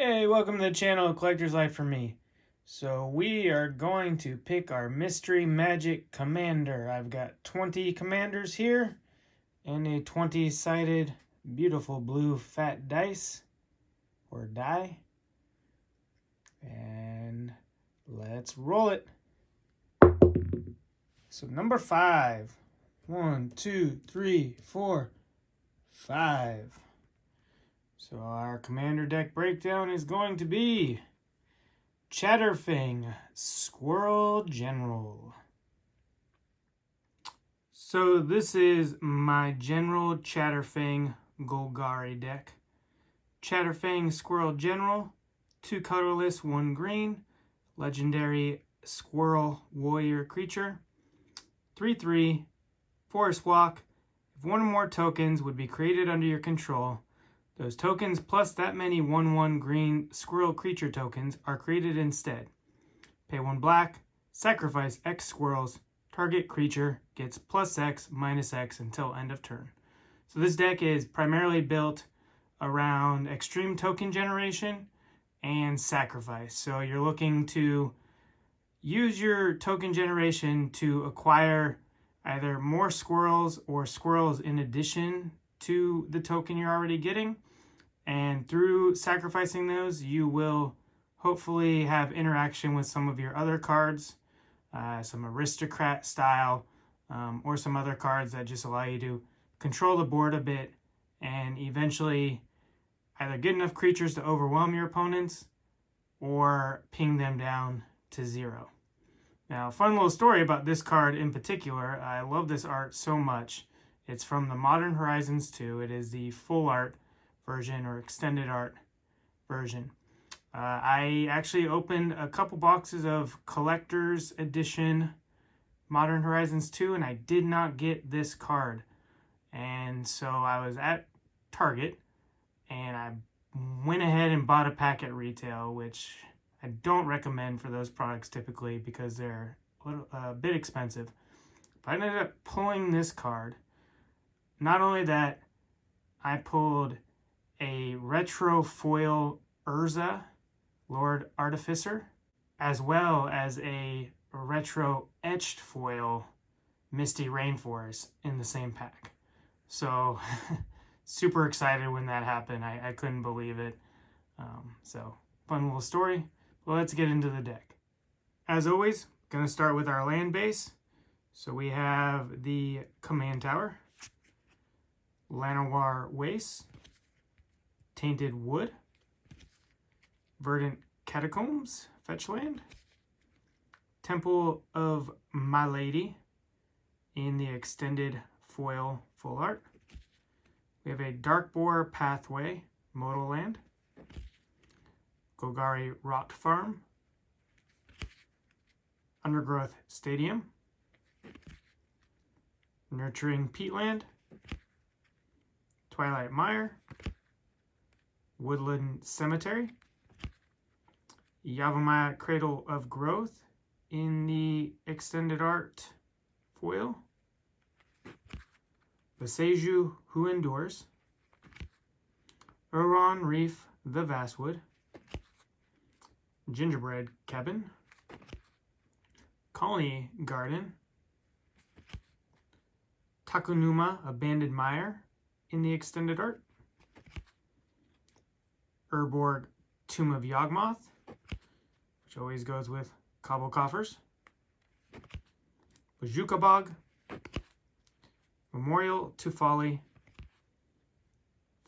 Hey, welcome to the channel, Collector's Life for me. So we are going to pick our Mystery Magic Commander. I've got 20 commanders here and a 20-sided beautiful blue fat dice or die. And let's roll it. So number 5. 1, 2, 3, 4, 5. So our commander deck breakdown is going to be Chatterfang, Squirrel General. So this is my General Chatterfang Golgari deck. Chatterfang Squirrel General, 2 colorless, 1 green, legendary Squirrel Warrior creature, 3/3, Forest Walk. If one or more tokens would be created under your control, those tokens plus that many 1/1 green squirrel creature tokens are created instead. Pay 1 black, sacrifice X squirrels, target creature gets +X, -X until end of turn. So this deck is primarily built around extreme token generation and sacrifice. So you're looking to use your token generation to acquire either more squirrels or squirrels in addition to the token you're already getting. And through sacrificing those, you will hopefully have interaction with some of your other cards, some aristocrat style, or some other cards that just allow you to control the board a bit and eventually either get enough creatures to overwhelm your opponents or ping them down to 0. Now, fun little story about this card in particular. I love this art so much. It's from the Modern Horizons 2. It is the full art version or extended art version. I actually opened a couple boxes of collector's edition Modern Horizons 2 and I did not get this card. And so I was at Target and I went ahead and bought a pack at retail, which I don't recommend for those products typically because they're a bit expensive. But I ended up pulling this card. Not only that, I pulled a retro foil Urza, Lord Artificer, as well as a retro etched foil Misty Rainforest in the same pack. So super excited when that happened. I couldn't believe it. So fun little story. Well, let's get into the deck. As always, going to start with our land base. So we have the Command Tower, Llanowar Waste, Tainted Wood, Verdant Catacombs, fetch land, Temple of My Lady in the extended foil full art. We have a Darkboar Pathway, modal land, Golgari Rot Farm, Undergrowth Stadium, Nurturing Peatland, Twilight Mire, Woodland Cemetery, Yavimaya Cradle of Growth in the extended art foil, Viseju Who Endures, Uron Reef the Vastwood, Gingerbread Cabin, Colony Garden, Takunuma Abandoned Mire in the extended art, Urborg Tomb of Yawgmoth, which always goes with Cobble Coffers, Bajuka Bog, Memorial to Folly,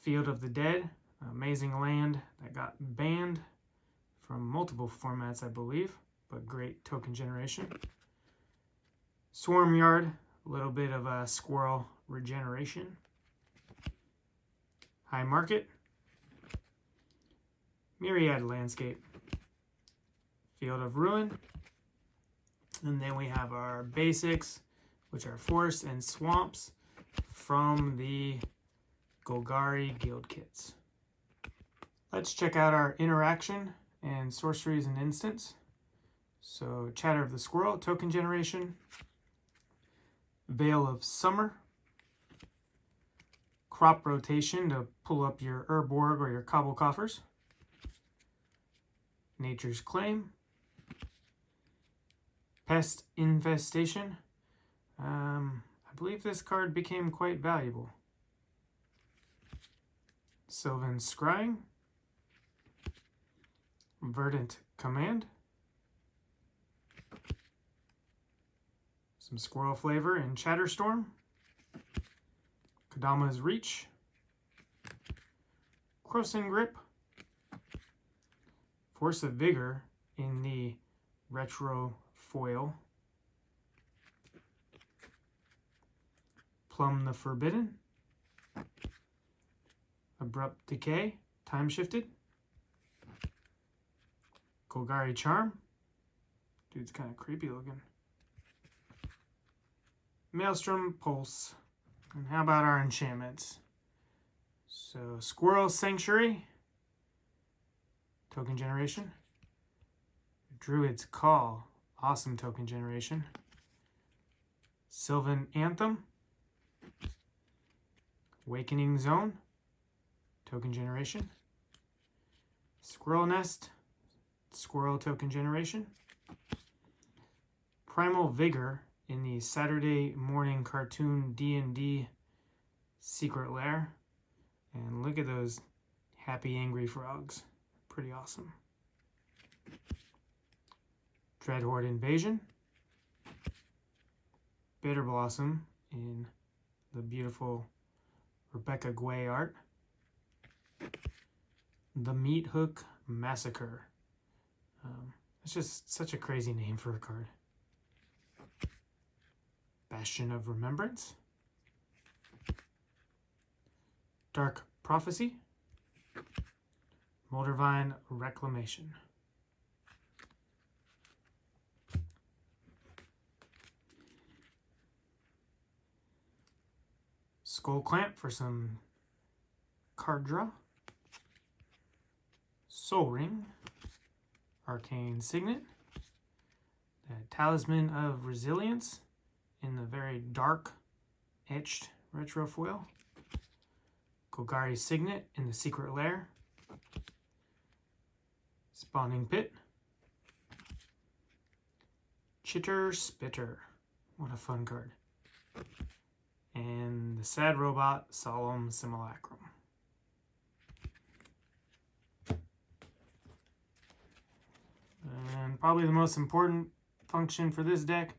Field of the Dead, amazing land that got banned from multiple formats, I believe, but great token generation. Swarm Yard, a little bit of a squirrel regeneration. High Market, Myriad Landscape, Field of Ruin, and then we have our basics, which are forests and swamps from the Golgari Guild Kits. Let's check out our interaction and sorceries and instants. So Chatter of the Squirrel, token generation, Veil of Summer, Crop Rotation to pull up your Urborg or your Cobble Coffers, Nature's Claim, Pest Infestation. I believe this card became quite valuable. Sylvan Scrying, Verdant Command, some Squirrel Flavor in Chatterstorm, Kodama's Reach, Crossing Grip, Force of Vigor in the Retro Foil, Plum the Forbidden, Abrupt Decay, Time Shifted, Golgari Charm, dude's kind of creepy looking, Maelstrom Pulse, and how about our enchantments? So Squirrel Sanctuary, token generation, Druid's Call, awesome token generation, Sylvan Anthem, Awakening Zone, token generation, Squirrel Nest, Squirrel token generation, Primal Vigor in the Saturday morning cartoon D&D Secret Lair, and look at those happy angry frogs, pretty awesome. Dreadhorde Invasion, Bitter Blossom in the beautiful Rebecca Guay art, The Meat Hook Massacre. It's just such a crazy name for a card. Bastion of Remembrance, Dark Prophecy, Moldervine Reclamation. Skull Clamp for some card draw. Soul Ring, Arcane Signet, the Talisman of Resilience in the very dark etched retro foil, Golgari Signet in the Secret Lair, Spawning Pit, Chitter Spitter, what a fun card, and the Sad Robot Solemn Simulacrum. And probably the most important function for this deck,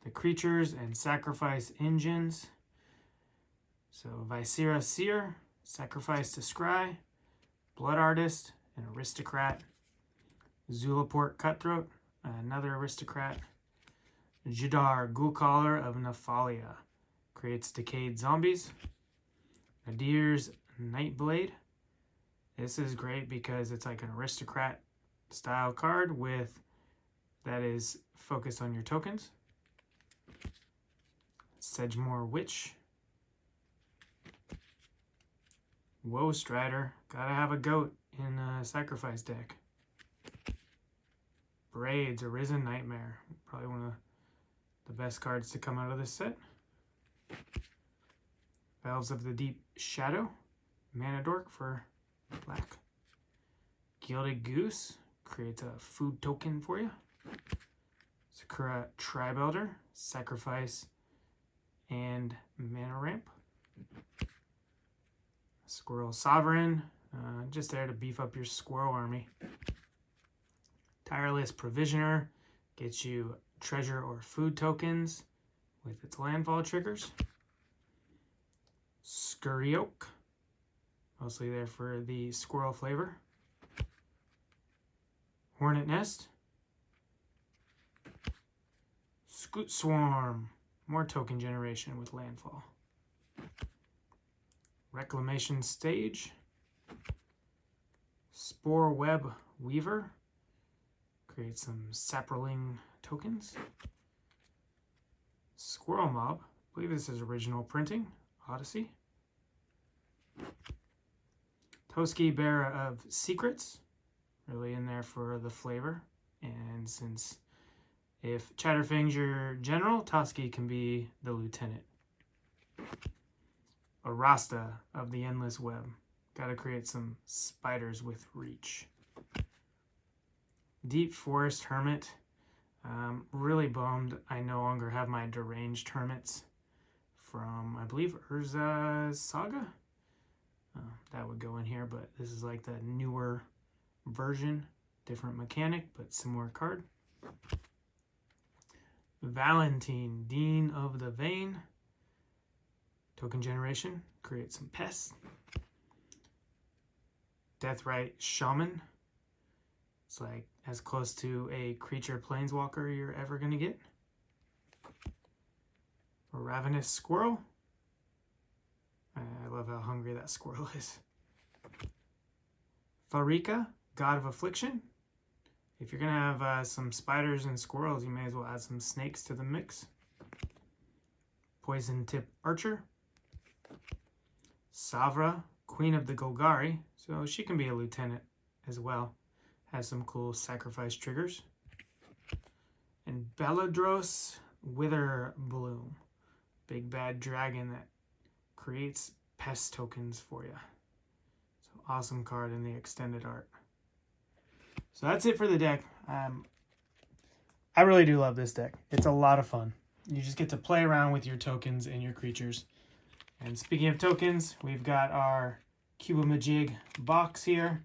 the creatures and sacrifice engines. So Viscera Seer, Sacrifice to Scry, Blood Artist, an Aristocrat, Zulaport Cutthroat, another Aristocrat, Jadar Ghoulcaller of Nephalia, creates decayed zombies, Nadir's Nightblade. This is great because it's like an Aristocrat style card with that is focused on your tokens. Sedgemoor Witch, Woe Strider, gotta have a goat in a sacrifice deck. Braids, Arisen Nightmare, probably one of the best cards to come out of this set. Valves of the Deep Shadow, Mana Dork for black. Gilded Goose, creates a food token for you. Sakura Tribe Elder, sacrifice and mana ramp. Squirrel Sovereign, just there to beef up your squirrel army. Tireless Provisioner, gets you treasure or food tokens with its landfall triggers. Scurry Oak, mostly there for the squirrel flavor. Hornet Nest, Scoot Swarm, more token generation with landfall. Reclamation Stage, Spore Web Weaver, create some Saproling tokens. Squirrel Mob, I believe this is original printing, Odyssey. Toski Bearer of Secrets, really in there for the flavor. And since if Chatterfang's your general, Toski can be the lieutenant. Arasta of the Endless Web. Gotta create some spiders with reach. Deep Forest Hermit. Really bummed I no longer have my Deranged Hermits from, I believe, Urza's Saga. That would go in here, but this is like the newer version. Different mechanic, but similar card. Valentine, Dean of the Vein. Token generation, create some pests. Deathrite Shaman. It's like as close to a creature planeswalker you're ever going to get. A Ravenous Squirrel. I love how hungry that squirrel is. Farika, God of Affliction. If you're going to have some spiders and squirrels, you may as well add some snakes to the mix. Poison Tip Archer. Savra, Queen of the Golgari. So she can be a lieutenant as well. Has some cool sacrifice triggers. And Beladros Wither Bloom. Big bad dragon that creates pest tokens for you. So awesome card in the extended art. So that's it for the deck. I really do love this deck. It's a lot of fun. You just get to play around with your tokens and your creatures. And speaking of tokens, we've got our Cubamajig box here.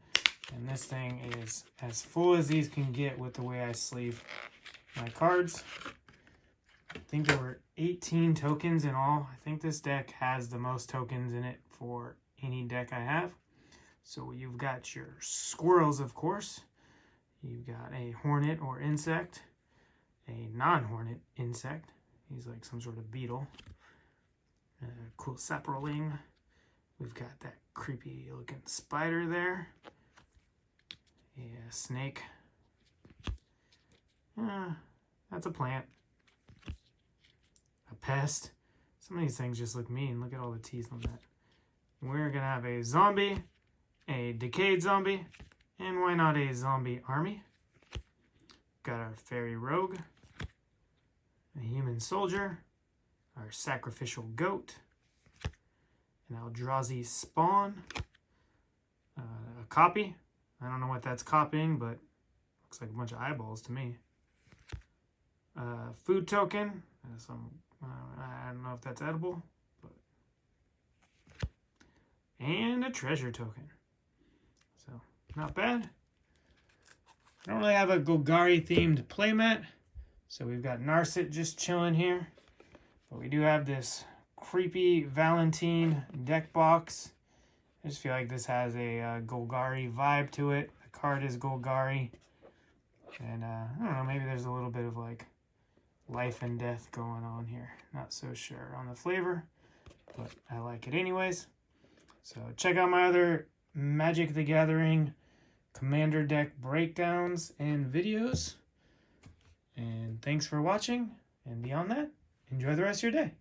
And this thing is as full as these can get with the way I sleeve my cards. I think there were 18 tokens in all. I think this deck has the most tokens in it for any deck I have. So you've got your squirrels, of course. You've got a hornet or insect. A non-hornet insect. He's like some sort of beetle. Cool saproling. We've got that creepy looking spider there. Yeah, snake. That's a plant. A pest. Some of these things just look mean. Look at all the teeth on that. We're going to have a zombie, a decayed zombie, and why not a zombie army? Got our fairy rogue, a human soldier, our sacrificial goat, an Eldrazi spawn, a copy. I don't know what that's copying, but looks like a bunch of eyeballs to me. Food token. I don't know if that's edible, but and a treasure token. So not bad. I don't really have a Golgari themed playmat, so we've got Narset just chilling here. But we do have this creepy Valentine deck box. I just feel like this has a Golgari vibe to it. The card is Golgari. And I don't know, maybe there's a little bit of like life and death going on here. Not so sure on the flavor, but I like it anyways. So check out my other Magic the Gathering Commander deck breakdowns and videos. And thanks for watching. And beyond that, enjoy the rest of your day.